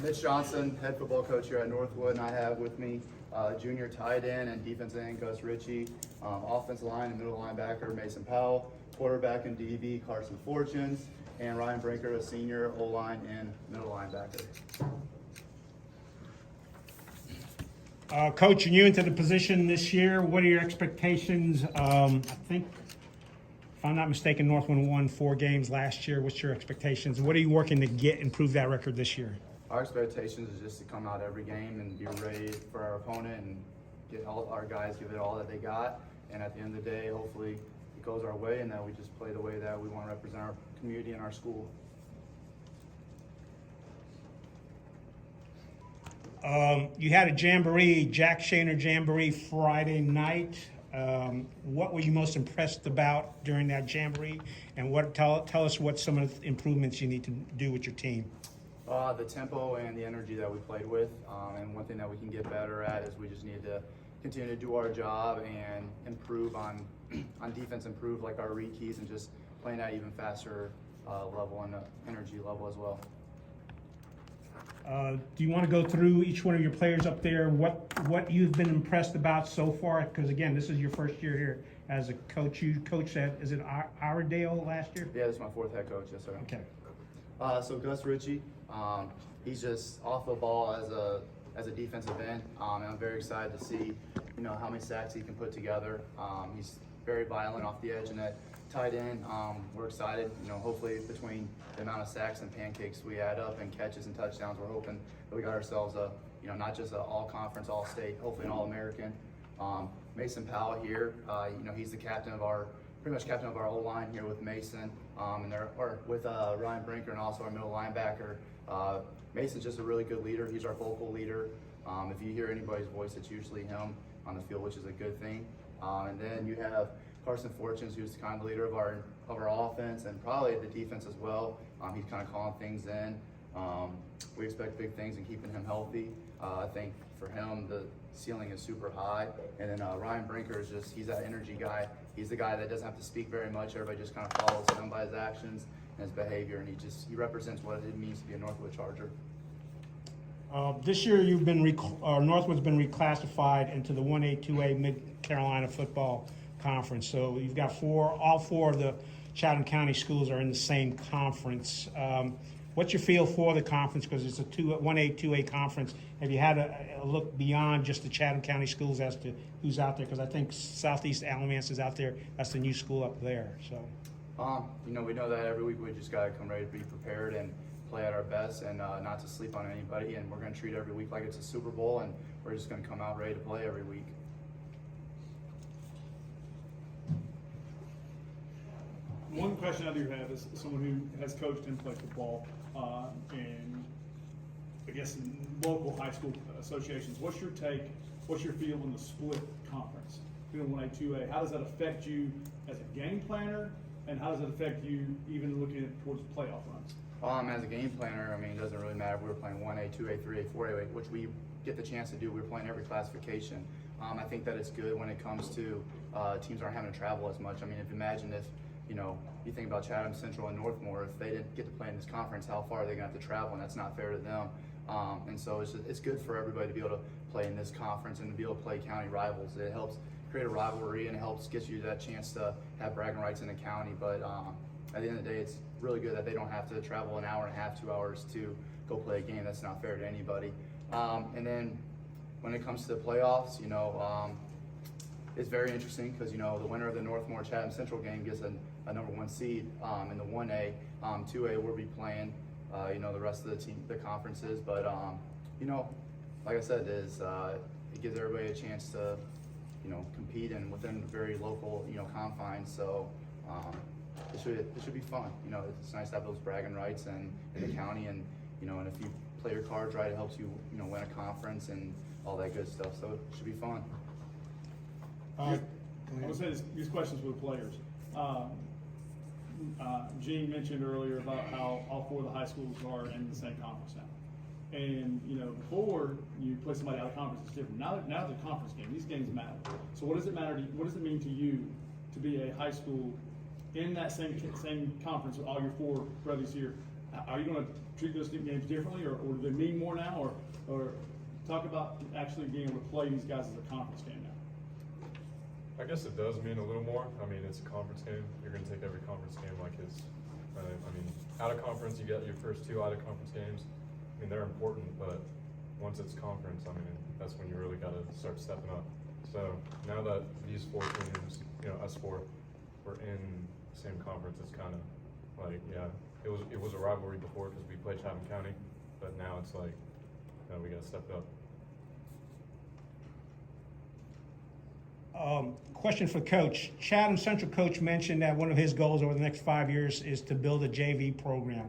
Mitch Johnson, head football coach here at Northwood, and I have with me junior tight end and defensive end Gus Ritchie, offensive line and middle linebacker Mason Powell, quarterback and DB Carson Fortune, and Ryan Brinker, a senior O-line and middle linebacker. Coach, you into the position this year. What are your expectations? I think, if I'm not mistaken, Northwood won 4 games last year. What's your expectations? What are you working to improve that record this year? Our expectations is just to come out every game and be ready for our opponent and get all our guys give it all that they got. And at the end of the day, hopefully it goes our way and that we just play the way that we want to represent our community and our school. You had a Jamboree, Jack Shaner Jamboree Friday night. What were you most impressed about during that Jamboree? And tell us what some of the improvements you need to do with your team. The tempo and the energy that we played with. And one thing that we can get better at is we just need to continue to do our job and improve on defense, improve like our read keys and just playing at even faster level and energy level as well. Do you want to go through each one of your players up there, what you've been impressed about so far? Because again, this is your first year here as a coach. You coached at, is it Iredale last year? Yeah, this is my 4th head coach, yes sir. Okay. So Gus Ritchie, he's just off the ball as a defensive end, and I'm very excited to see, how many sacks he can put together. He's very violent off the edge, and at tight end, we're excited. Hopefully between the amount of sacks and pancakes we add up and catches and touchdowns, we're hoping that we got ourselves a, not just an all-conference, all-state, hopefully an all-American. Mason Powell here, he's the pretty much captain of our O-line here with Mason, with Ryan Brinker and also our middle linebacker. Mason's just a really good leader. He's our vocal leader. If you hear anybody's voice, it's usually him on the field, which is a good thing. And then you have Carson Fortune, who's kind of the leader of our offense and probably the defense as well. He's kind of calling things in. We expect big things in keeping him healthy. I think for him, the ceiling is super high. And then Ryan Brinker is he's that energy guy. He's the guy that doesn't have to speak very much. Everybody just kind of follows him by his actions and his behavior, and he represents what it means to be a Northwood Charger. This year, Northwood's been reclassified into the 1A, 2A Mid-Carolina Football Conference. So you've got all four of the Chatham County schools are in the same conference. What's your feel for the conference? Because it's a 1A, 2A conference. Have you had a look beyond just the Chatham County schools as to who's out there? Because I think Southeast Alamance is out there. That's the new school up there. So, we know that every week we just got to come ready to be prepared and play at our best and not to sleep on anybody. And we're going to treat every week like it's a Super Bowl, and we're just going to come out ready to play every week. One question I do have is someone who has coached and played football and I guess in local high school associations. What's your take? What's your feel on the split conference? 1A, 2A. How does that affect you as a game planner, and how does it affect you even looking towards playoff runs? As a game planner, it doesn't really matter if we were playing 1A, 2A, 3A, 4A, which we get the chance to do. We're playing every classification. I think that it's good when it comes to teams aren't having to travel as much. Imagine if you think about Chatham Central and Northmore, if they didn't get to play in this conference, how far are they going to have to travel? And that's not fair to them. And so it's good for everybody to be able to play in this conference and to be able to play county rivals. It helps create a rivalry and it helps get you that chance to have bragging rights in the county. But at the end of the day, it's really good that they don't have to travel an hour and a half, 2 hours to go play a game. That's not fair to anybody. And then when it comes to the playoffs, it's very interesting because the winner of the Northmore Chatham Central game gets a number 1 seed in the 1A. 2A we'll be playing the rest of the conferences, but like I said, it gives everybody a chance to compete and within very local confines. So it should be fun. It's nice to have those bragging rights in the county, and and if you play your cards right, it helps you win a conference and all that good stuff. So it should be fun. I would say these questions for the players. Gene mentioned earlier about how all 4 of the high schools are in the same conference now. And before you play somebody out of conference, it's different. Now it's a conference game. These games matter. So what does it matter? What does it mean to you to be a high school in that same conference with all your 4 brothers here? Are you going to treat those games differently, or do they mean more now, or talk about actually being able to play these guys as a conference game now? I guess it does mean a little more. I mean, it's a conference game. You're going to take every conference game like it's, I mean, out of conference, you get your first 2 out of conference games. I mean, they're important, but once it's conference, I mean, that's when you really got to start stepping up. So now that these 4 teams, us 4, we're in the same conference, it's kind of like, yeah, it was a rivalry before because we played Chatham County, but now it's like, we got to step up. Question for Coach. Chatham Central coach mentioned that one of his goals over the next 5 years is to build a JV program.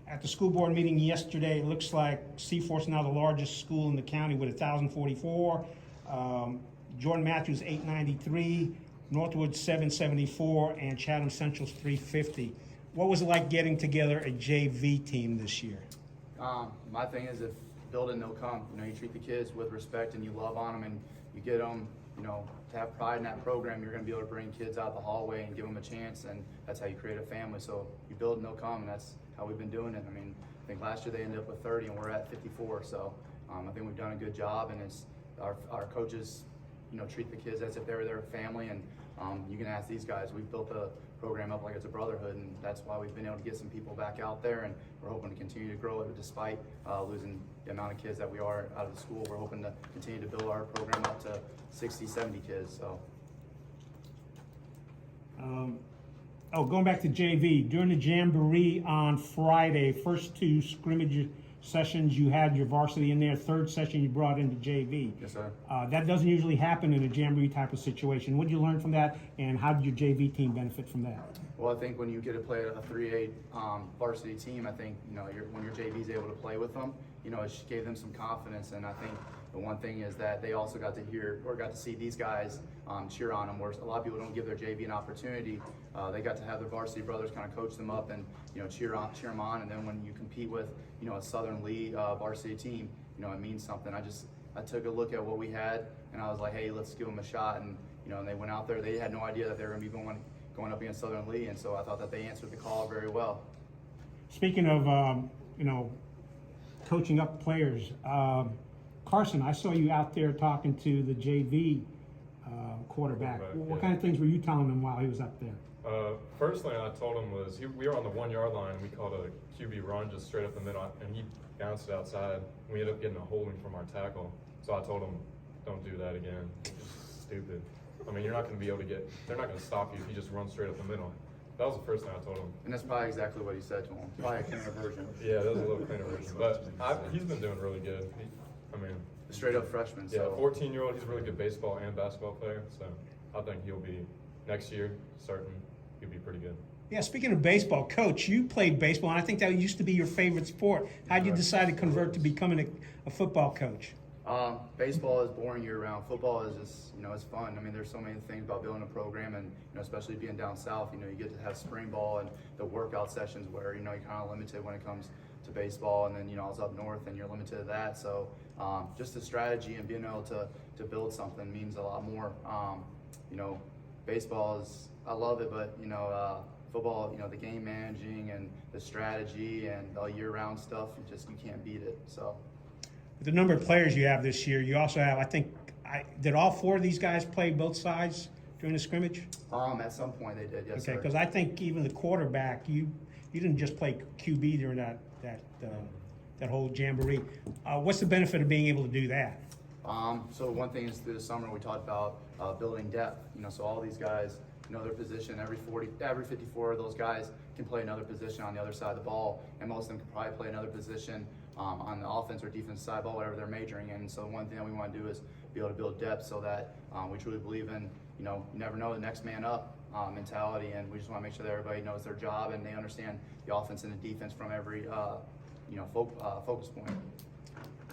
At the school board meeting yesterday, it looks like Seaforth's now the largest school in the county with 1,044. Jordan Matthews 893, Northwood 774, and Chatham Central's 350. What was it like getting together a JV team this year? My thing is, if building, they'll come. You treat the kids with respect and you love on them and you get them, to have pride in that program. You're going to be able to bring kids out the hallway and give them a chance, and that's how you create a family. So you build and they'll come, and that's how we've been doing it. I mean, I think last year they ended up with 30 and we're at 54. So I think we've done a good job, and it's our coaches, treat the kids as if they're their family. And you can ask these guys. We've built the program up like it's a brotherhood, and that's why we've been able to get some people back out there, and we're hoping to continue to grow it despite losing the amount of kids that we are out of the school. We're hoping to continue to build our program up to 60, 70 kids. So. Going back to JV, during the Jamboree on Friday, first 2 scrimmage sessions you had your varsity in there, 3rd session you brought into JV. Yes, sir. That doesn't usually happen in a Jamboree type of situation. What did you learn from that, and how did your JV team benefit from that? Well, I think when you get to play a 3A varsity team, I think when your JV is able to play with them, it gave them some confidence. And I think the one thing is that they also got to hear or got to see these guys cheer on them, where a lot of people don't give their JV an opportunity. They got to have their varsity brothers kind of coach them up and cheer them on. And then when you compete with a Southern Lee varsity team, it means something. I took a look at what we had, and I was like, hey, let's give them a shot. And and they went out there. They had no idea that they were going to be going up against Southern Lee, and so I thought that they answered the call very well. Speaking of coaching up players, Carson, I saw you out there talking to the JV quarterback. What kind of things were you telling him while he was up there? First thing I told him was we were on the 1-yard line. We called a QB run just straight up the middle, and he bounced it outside. We ended up getting a holding from our tackle. So I told him, don't do that again. It's stupid. I mean, you're not going to be able to they're not going to stop you if you just run straight up the middle. That was the first thing I told him. And that's probably exactly what he said to him. Probably a cleaner version. Yeah, that was a little cleaner version. But he's been doing really good. Straight up freshman. Yeah, so. 14-year-old. He's a really good baseball and basketball player. So I think he'll be, next year, starting, he'll be pretty good. Yeah, speaking of baseball, Coach, you played baseball, and I think that used to be your favorite sport. How did you decide to convert to becoming a football coach? Baseball is boring year-round. Football is just, it's fun. I mean, there's so many things about building a program, and especially being down south, you get to have spring ball and the workout sessions where you're kind of limited when it comes to baseball, and then I was up north and you're limited to that. So just the strategy and being able to build something means a lot more. Baseball is, I love it, but football, the game managing and the strategy and the year-round stuff, you can't beat it. So. With the number of players you have this year, you also have, did all 4 of these guys play both sides during the scrimmage? At some point they did, yes, okay, because I think even the quarterback, you didn't just play QB during that whole Jamboree. What's the benefit of being able to do that? So one thing is through the summer we talked about building depth. So all these guys know their position. Every 54 of those guys can play another position on the other side of the ball, and most of them can probably play another position on the offense or defense side ball, whatever they're majoring in. So one thing that we want to do is be able to build depth so that we truly believe in, you never know, the next man up mentality, and we just want to make sure that everybody knows their job and they understand the offense and the defense from every focus point.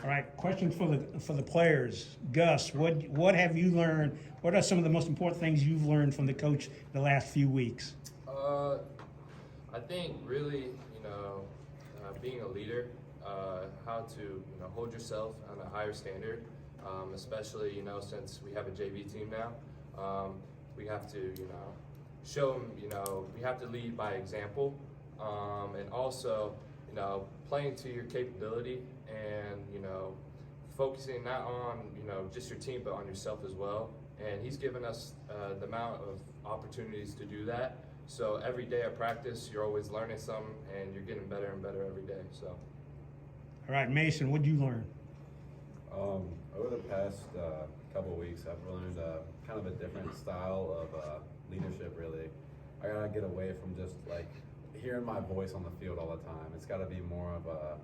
All right, question for the players. Gus, what have you learned? What are some of the most important things you've learned from the coach the last few weeks? I think really, being a leader, how to hold yourself on a higher standard, especially since we have a JV team now. We have to show them we have to lead by example, and also, playing to your capability and, focusing not on, just your team, but on yourself as well. And he's given us the amount of opportunities to do that. So every day at practice, you're always learning something, and you're getting better and better every day. So. All right, Mason, what did you learn? Over the past couple of weeks, I've learned kind of a different style of leadership, really. I gotta get away from just like hearing my voice on the field all the time. It's gotta be more of a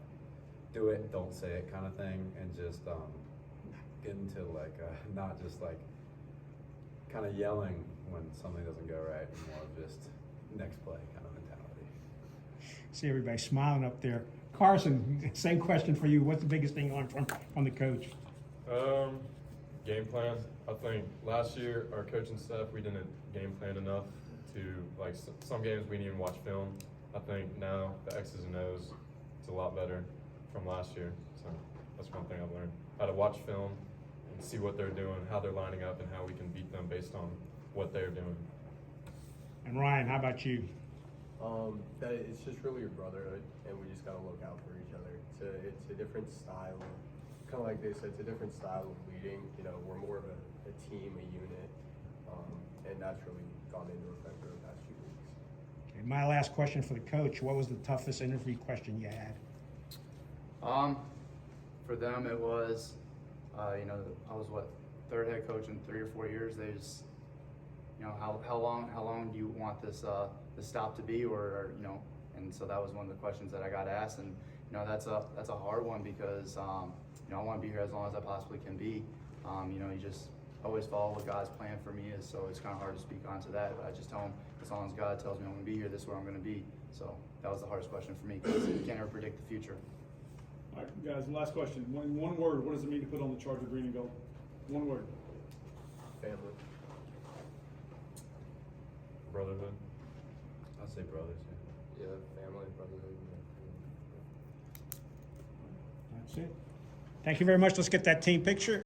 do it, don't say it kind of thing, and just get into like not just like kind of yelling when something doesn't go right, and more of just next play kind of mentality. See everybody smiling up there. Carson, same question for you. What's the biggest thing you learned from the coach? Game plan. I think last year our coaching staff, we didn't game plan enough to, like, some games we didn't even watch film. I think now the X's and O's, it's a lot better from last year. So that's one thing I've learned. How to watch film and see what they're doing, how they're lining up, and how we can beat them based on what they're doing. And Ryan, how about you? That it's just really your brotherhood, and we just gotta look out for each other. It's a different style, kind of like they said, it's a different style of leading. We're more of a team, a unit, and that's really gone into effect over the past few weeks. Okay, my last question for the coach. What was the toughest interview question you had? For them, it was, I was third head coach in 3 or 4 years. They just, how long do you want this stop to be, or and so that was one of the questions that I got asked, and that's a hard one because I want to be here as long as I possibly can be. You just always follow what God's plan for me is, so it's kind of hard to speak onto that. But I just tell him, as long as God tells me I'm going to be here, this is where I'm going to be. So that was the hardest question for me because you can't ever predict the future. All right, guys, last question. One word, what does it mean to put on the Charger green and gold? One word. Family. Brotherhood. I'd say brothers. Yeah. Yeah, family, brotherhood. That's it. Thank you very much. Let's get that team picture.